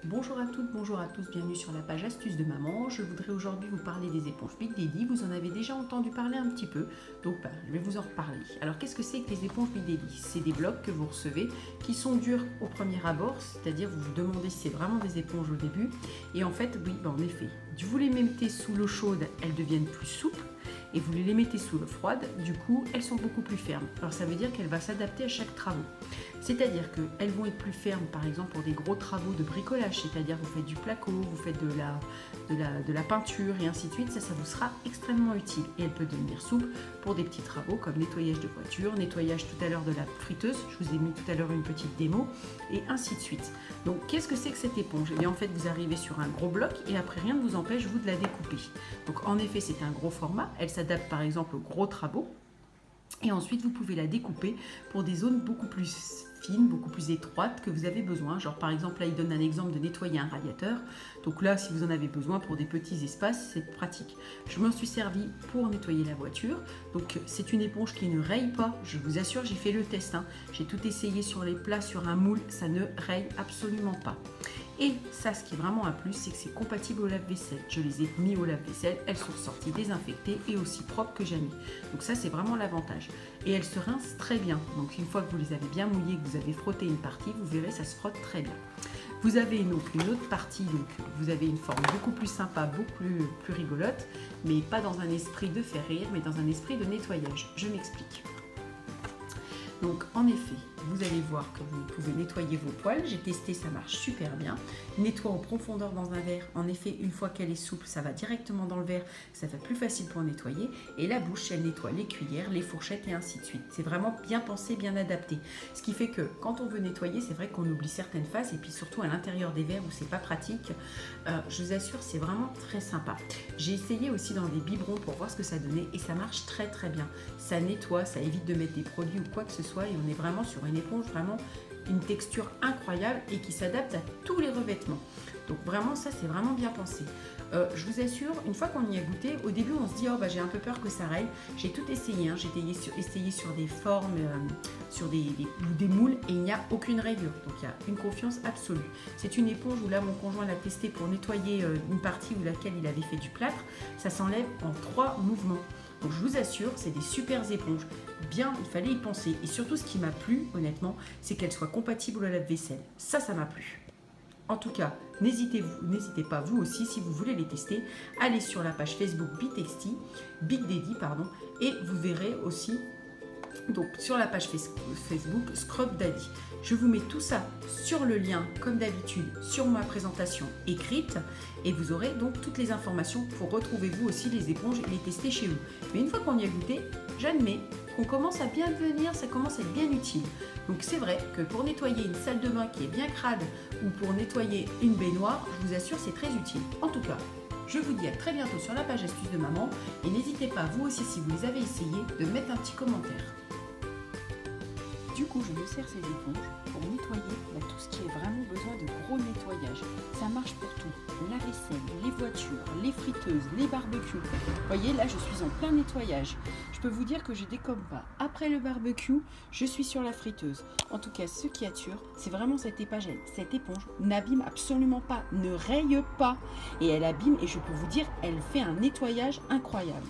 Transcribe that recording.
Bonjour à toutes, bonjour à tous, bienvenue sur la page astuces de maman. Je voudrais aujourd'hui vous parler des éponges Big Daddy. Vous en avez déjà entendu parler un petit peu, donc je vais vous en reparler. Alors qu'est-ce que c'est que les éponges Big Daddy? C'est des blocs que vous recevez qui sont durs au premier abord, c'est-à-dire vous vous demandez si c'est vraiment des éponges au début. Et en fait, oui, en effet, vous les mettez sous l'eau chaude, elles deviennent plus souples. Et vous les mettez sous l'eau froide, du coup elles sont beaucoup plus fermes. Alors ça veut dire qu'elle va s'adapter à chaque travaux. C'est-à-dire qu'elles vont être plus fermes par exemple pour des gros travaux de bricolage, c'est-à-dire vous faites du placo, vous faites de la peinture et ainsi de suite, ça vous sera extrêmement utile. Et elle peut devenir souple pour des petits travaux comme nettoyage de voiture, nettoyage tout à l'heure de la friteuse, je vous ai mis tout à l'heure une petite démo, et ainsi de suite. Donc qu'est-ce que c'est que cette éponge? Et bien en fait vous arrivez sur un gros bloc et après rien ne vous empêche vous de la découper. Donc en effet c'est un gros format, elle s'adapte par exemple aux gros travaux. Et ensuite, vous pouvez la découper pour des zones beaucoup plus fines, beaucoup plus étroites que vous avez besoin. Genre par exemple, là, il donne un exemple de nettoyer un radiateur. Donc là, si vous en avez besoin pour des petits espaces, c'est pratique. Je m'en suis servi pour nettoyer la voiture. Donc c'est une éponge qui ne raye pas. Je vous assure, j'ai fait le test. J'ai tout essayé sur les plats, sur un moule. Ça ne raye absolument pas. Et ça, ce qui est vraiment un plus, c'est que c'est compatible au lave-vaisselle. Je les ai mis au lave-vaisselle, elles sont sorties désinfectées et aussi propres que jamais. Donc ça, c'est vraiment l'avantage. Et elles se rincent très bien. Donc une fois que vous les avez bien mouillées, que vous avez frotté une partie, vous verrez, ça se frotte très bien. Vous avez donc une autre partie, donc vous avez une forme beaucoup plus sympa, beaucoup plus rigolote, mais pas dans un esprit de faire rire, mais dans un esprit de nettoyage. Je m'explique. Donc en effet, vous allez voir que vous pouvez nettoyer vos poils. J'ai testé, ça marche super bien. Nettoie en profondeur dans un verre. En effet, une fois qu'elle est souple, ça va directement dans le verre. Ça fait plus facile pour nettoyer. Et la bouche, elle nettoie les cuillères, les fourchettes et ainsi de suite. C'est vraiment bien pensé, bien adapté. Ce qui fait que quand on veut nettoyer, c'est vrai qu'on oublie certaines faces. Et puis surtout à l'intérieur des verres où c'est pas pratique. Je vous assure, c'est vraiment très sympa. J'ai essayé aussi dans des biberons pour voir ce que ça donnait. Et ça marche très très bien. Ça nettoie, ça évite de mettre des produits ou quoi que ce soit. Et on est vraiment sur une éponge, vraiment une texture incroyable et qui s'adapte à tous les revêtements. Donc vraiment ça c'est vraiment bien pensé. Je vous assure, une fois qu'on y a goûté, au début on se dit oh bah j'ai un peu peur que ça raye. J'ai tout essayé, j'ai essayé sur des formes, sur des moules et il n'y a aucune rayure. Donc il y a une confiance absolue. C'est une éponge où là mon conjoint l'a testé pour nettoyer une partie où laquelle il avait fait du plâtre. Ça s'enlève en 3 mouvements. Donc je vous assure, c'est des super éponges. Bien, il fallait y penser. Et surtout, ce qui m'a plu, honnêtement, c'est qu'elles soient compatibles au lave-vaisselle. Ça m'a plu. En tout cas, n'hésitez pas, vous aussi, si vous voulez les tester, allez sur la page Facebook Big Daddy, et vous verrez aussi donc sur la page Facebook Scrub Daddy. Je vous mets tout ça sur le lien, comme d'habitude, sur ma présentation écrite et vous aurez donc toutes les informations pour retrouver vous aussi les éponges et les tester chez vous. Mais une fois qu'on y a goûté, j'admets qu'on commence à bien devenir, ça commence à être bien utile. Donc c'est vrai que pour nettoyer une salle de bain qui est bien crade ou pour nettoyer une baignoire, je vous assure c'est très utile. En tout cas, je vous dis à très bientôt sur la page astuces de maman et n'hésitez pas vous aussi si vous les avez essayés de mettre un petit commentaire. Du coup, je me sers ces éponges pour nettoyer tout ce qui est vraiment besoin de gros nettoyage. Ça marche pour tout. La vaisselle, les voitures, les friteuses, les barbecues. Vous voyez, là, je suis en plein nettoyage. Je peux vous dire que je décomme pas. Après le barbecue, je suis sur la friteuse. En tout cas, ce qui assure, c'est vraiment cette éponge n'abîme absolument pas, ne raye pas. Et elle abîme, et je peux vous dire, elle fait un nettoyage incroyable.